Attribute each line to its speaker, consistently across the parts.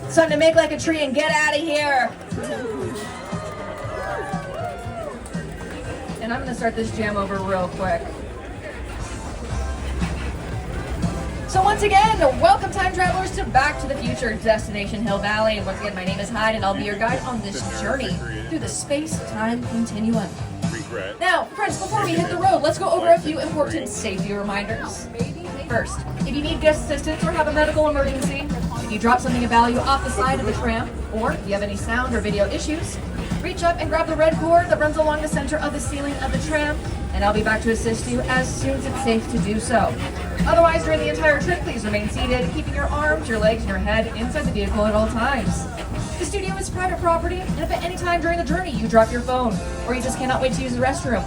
Speaker 1: It's time to make like a tree and get out of here. And I'm gonna start this jam over real quick. So once again, welcome time travelers to Back to the Future Destination Hill Valley. Once again, my name is Hyde and I'll be your guide on this journey through the space-time continuum. Now, friends, before we hit the road, let's go over a few important safety reminders. First, if you need guest assistance or have a medical emergency, if you drop something of value off the side of the tram, or if you have any sound or video issues, reach up and grab the red cord that runs along the center of the ceiling of the tram, and I'll be back to assist you as soon as it's safe to do so. Otherwise, during the entire trip, please remain seated, keeping your arms, your legs, and your head inside the vehicle at all times. The studio is private property, and if at any time during the journey you drop your phone, or you just cannot wait to use the restroom,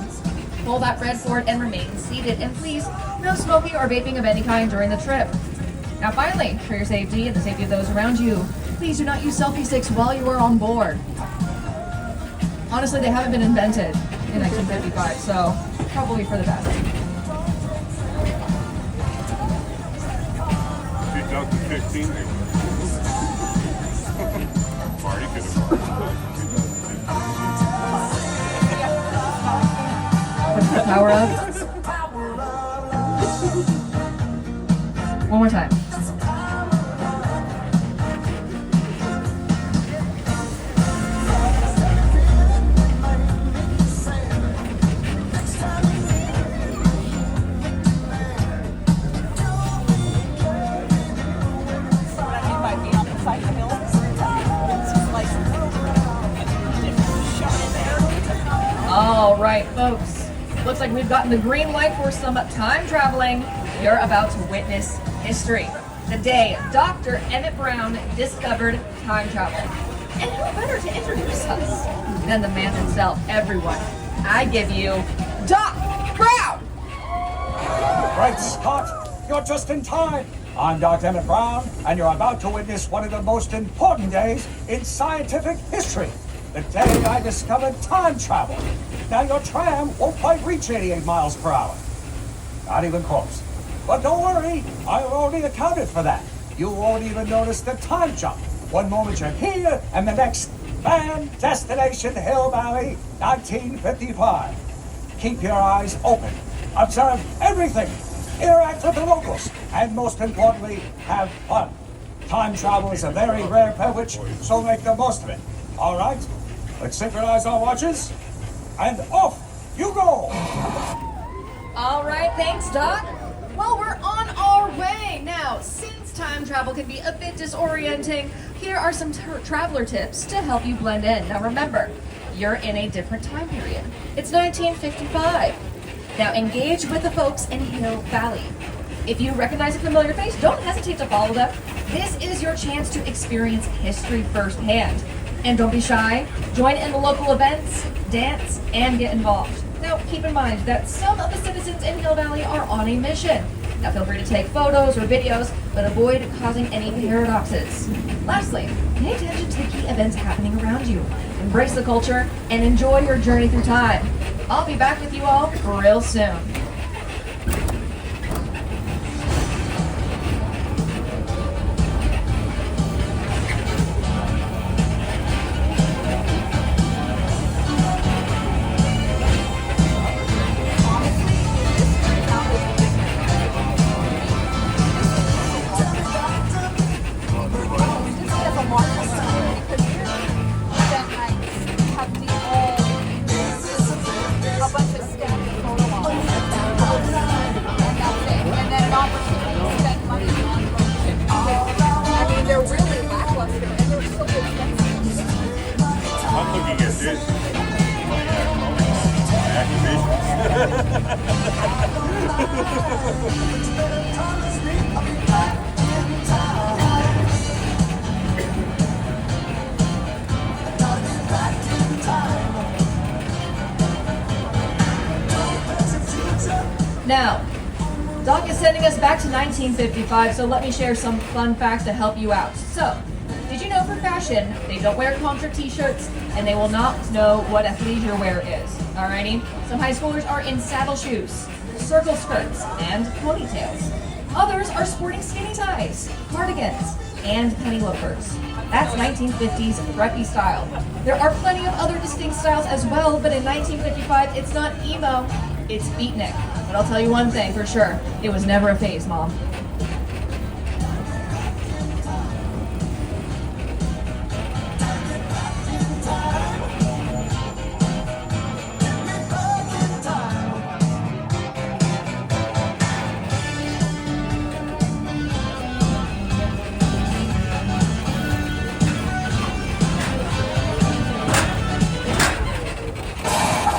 Speaker 1: pull that red cord and remain seated, and please, no smoking or vaping of any kind during the trip. Now finally, for your safety and the safety of those around you, please do not use selfie sticks while you are on board. Honestly, they haven't been invented in 1955, so probably for the best.
Speaker 2: 2015. Marty could have.
Speaker 1: Put the power up. One more time. All right, folks. Looks like we've gotten the green light for some time traveling. You're about to witness history. The day Dr. Emmett Brown discovered time travel. And who better to introduce us than the man himself, everyone. I give you Doc Brown!
Speaker 3: Great Scott, you're just in time. I'm Dr. Emmett Brown, and you're about to witness one of the most important days in scientific history. The day I discovered time travel. Now your tram won't quite reach 88 miles per hour. Not even close. But don't worry, I've already accounted for that. You won't even notice the time jump. One moment you're here, and the next, bam, Destination Hill Valley, 1955. Keep your eyes open. Observe everything. Interact with the locals. And most importantly, have fun. Time travel is a very rare privilege, so make the most of it. All right? Let's synchronize our watches, and off you go!
Speaker 1: All right, thanks, Doc. Well, we're on our way. Now, since time travel can be a bit disorienting, here are some traveler tips to help you blend in. Now, remember, you're in a different time period. It's 1955. Now, engage with the folks in Hill Valley. If you recognize a familiar face, don't hesitate to follow them. This is your chance to experience history firsthand. And don't be shy. Join in the local events, dance, and get involved. Now, keep in mind that some of the citizens in Hill Valley are on a mission. Now, feel free to take photos or videos, but avoid causing any paradoxes. Lastly, pay attention to the key events happening around you. Embrace the culture and enjoy your journey through time. I'll be back with you all real soon.
Speaker 2: I'm looking at this.
Speaker 1: Now, Doc is sending us back to 1955, so let me share some fun facts to help you out. So, did you know for fashion, they don't wear contra t-shirts, and they will not know what athleisure wear is, alrighty? Some high schoolers are in saddle shoes, circle skirts, and ponytails. Others are sporting skinny ties, cardigans, and penny loafers. That's 1950s preppy style. There are plenty of other distinct styles as well, but in 1955, it's not emo, it's beatnik. But I'll tell you one thing for sure, it was never a phase, Mom.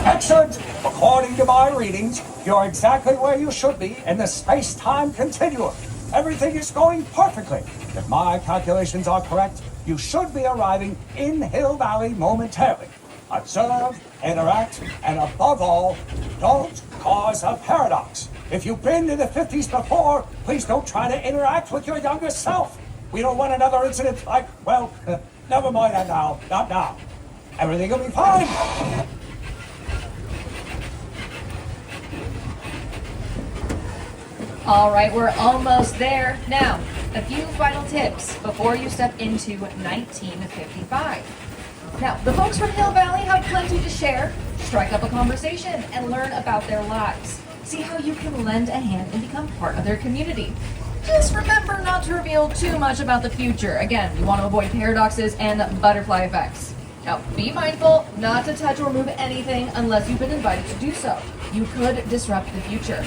Speaker 3: Excellent! According to my readings, you're exactly where you should be in the space-time continuum. Everything is going perfectly. If my calculations are correct, you should be arriving in Hill Valley momentarily. Observe, interact, and above all, don't cause a paradox. If you've been in the 50s before, please don't try to interact with your younger self. We don't want another incident like, well, never mind that now, not now. Everything will be fine.
Speaker 1: All right, we're almost there. Now, a few final tips before you step into 1955. Now, the folks from Hill Valley have plenty to share. Strike up a conversation and learn about their lives. See how you can lend a hand and become part of their community. Just remember not to reveal too much about the future. Again, we want to avoid paradoxes and butterfly effects. Now, be mindful not to touch or move anything unless you've been invited to do so. You could disrupt the future.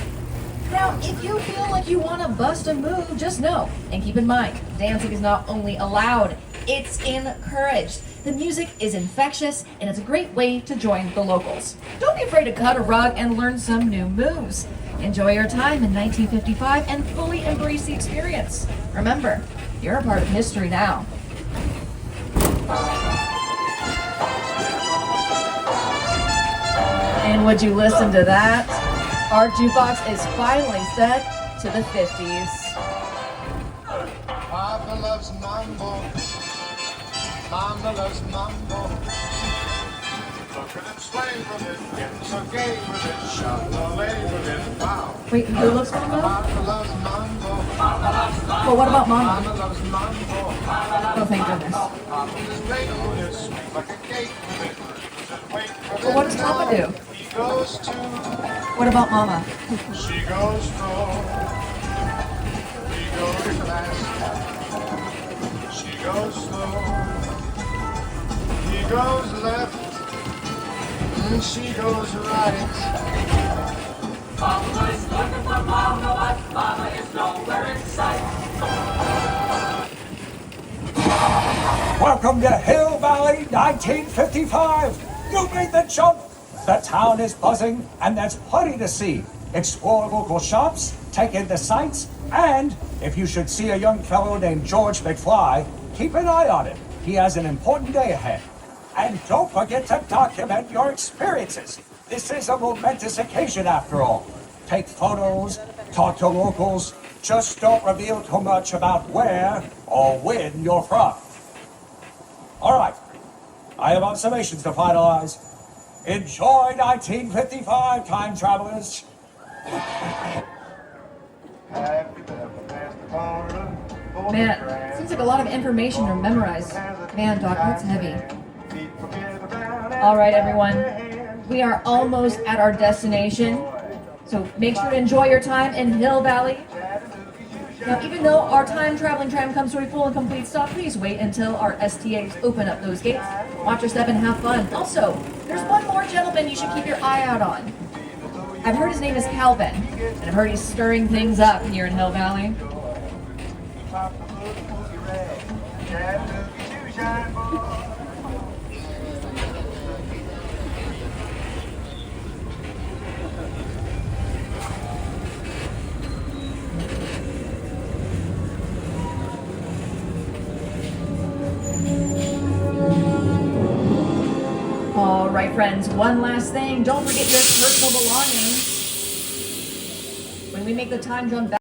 Speaker 1: Now, if you feel like you want to bust a move, just know and keep in mind, dancing is not only allowed, it's encouraged. The music is infectious and it's a great way to join the locals. Don't be afraid to cut a rug and learn some new moves. Enjoy your time in 1955 and fully embrace the experience. Remember, you're a part of history now. And would you listen to that? Our jukebox is finally set to the 50s.
Speaker 4: Papa loves mambo. Mama loves mambo. Look at him sway with it, getting so gay with it, shout away with it, wow.
Speaker 1: Wait, who loves Mambo?
Speaker 4: Papa loves mambo.
Speaker 1: Well, what about Mama?
Speaker 4: Mama loves mambo.
Speaker 1: Oh, thank goodness.
Speaker 4: Papa's late with it, sweet like a cake with it. Wait for
Speaker 1: Well, what does Papa do?
Speaker 4: He goes to,
Speaker 1: What about Mama?
Speaker 4: she goes strong. He goes fast. She goes slow. He goes left. And she goes right.
Speaker 5: Papa is looking for Mama, but Mama is nowhere in sight.
Speaker 3: Welcome to Hill Valley 1955. You made the jump. The town is buzzing, and there's plenty to see. Explore local shops, take in the sights, and if you should see a young fellow named George McFly, keep an eye on him. He has an important day ahead. And don't forget to document your experiences. This is a momentous occasion after all. Take photos, talk to locals, just don't reveal too much about where or when you're from. All right, I have observations to finalize. Enjoy 1955, time travelers.
Speaker 1: Man, seems like a lot of information to memorize. Man, Doc, that's heavy. All right, everyone. We are almost at our destination. So make sure to enjoy your time in Hill Valley. Now, even though our time-traveling tram comes to a full and complete stop, please wait until our STAs open up those gates. Watch your step and have fun. Also, there's one more gentleman you should keep your eye out on. I've heard his name is Calvin, and I've heard he's stirring things up here in Hill Valley. All right, friends, one last thing. Don't forget your personal belongings. When we make the time jump back